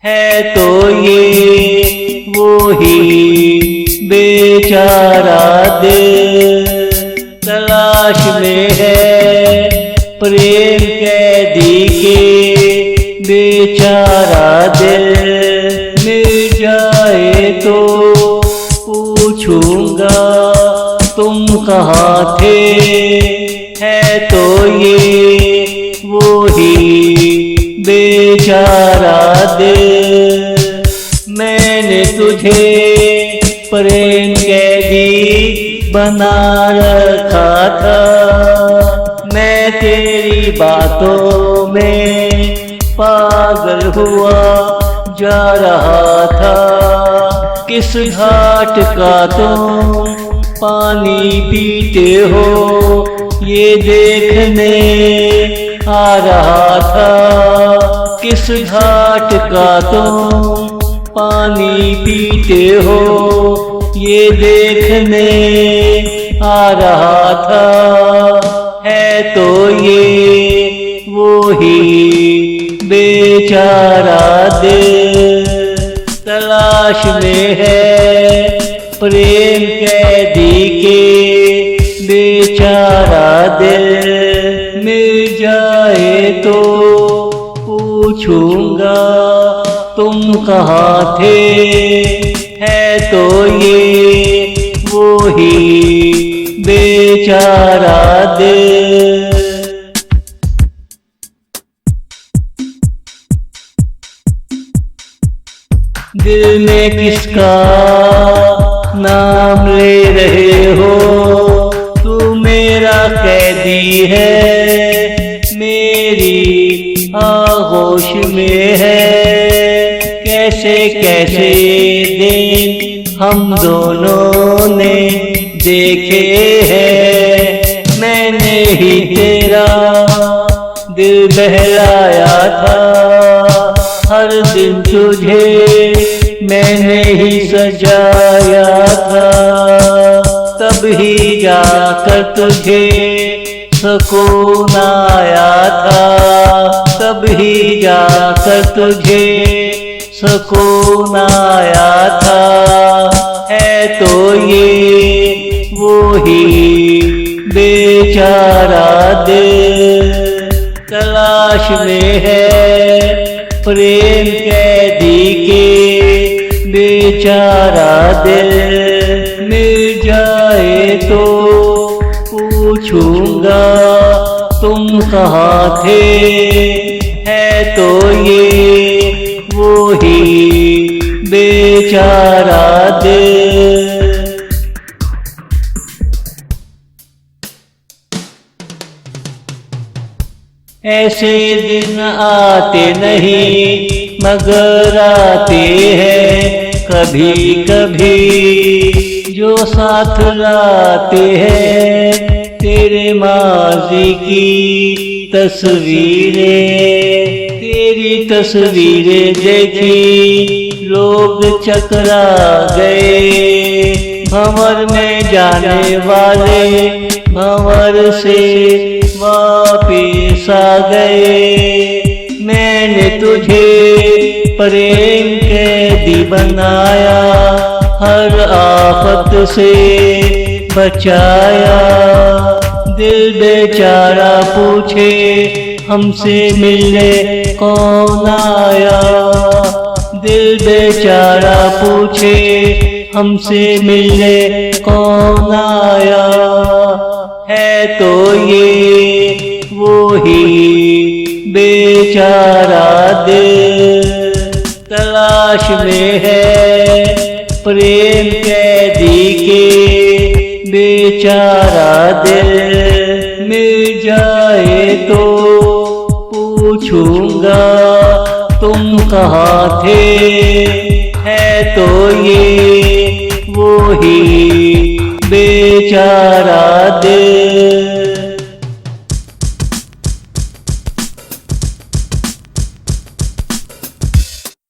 है तो ये वो ही बेचारा दिल, तलाश में है प्रेम कैदी के बेचारा दिल। मिल जाए तो पूछूंगा तुम कहाँ थे, है तो ये वो ही बेचारा दिल। मैंने तुझे प्रेम कैदी बना रखा था, मैं तेरी बातों में पागल हुआ जा रहा था। किस घाट का तुम पानी पीते हो ये देखने आ रहा था। किस घाट का तुम पानी पीते हो ये देखने आ रहा था। है तो ये वो ही बेचारा दिल, तलाश में है प्रेम कैदी के बेचारा दिल। मिल जाए तो पूछूंगा तुम कहाँ थे, है तो ये वो ही बेचारा दिल। दिल में किसका नाम ले रहे हो, तू मेरा कैदी है मेरी आगोश में है। कैसे कैसे दिन हम दोनों ने देखे हैं, मैंने ही तेरा दिल बहलाया था। हर दिन तुझे मैंने ही सजाया था, तब ही जाकर तुझे सुकून आया था। तब ही जाकर तुझे सुकून आया था। है तो ये वो ही बेचारा दिल, तलाश में है प्रेम कैदी के बेचारा दिल। मिल जाए तो पूछूंगा तुम कहाँ थे, है तो ये वो ही बेचारा दिल। ऐसे दिन आते नहीं मगर आते हैं कभी कभी, जो साथ लाते हैं तेरे माजी की तस्वीरें। तेरी तस्वीरें देखी लोग चकरा गए, भंवर में जाने वाले भंवर से वापिस आ गए। मैंने तुझे प्रेम कैदी बनाया, हर आफत से बचाया। दिल बेचारा पूछे हमसे मिलने कौन आया, दिल बेचारा पूछे हमसे मिलने कौन आया। है तो ये वो ही बेचारा दिल, तलाश में है प्रेम कैदी के बेचारा दिल। मिल जाए तो पूछूंगा तुम कहाँ थे, है तो ये वो ही बेचारा दिल।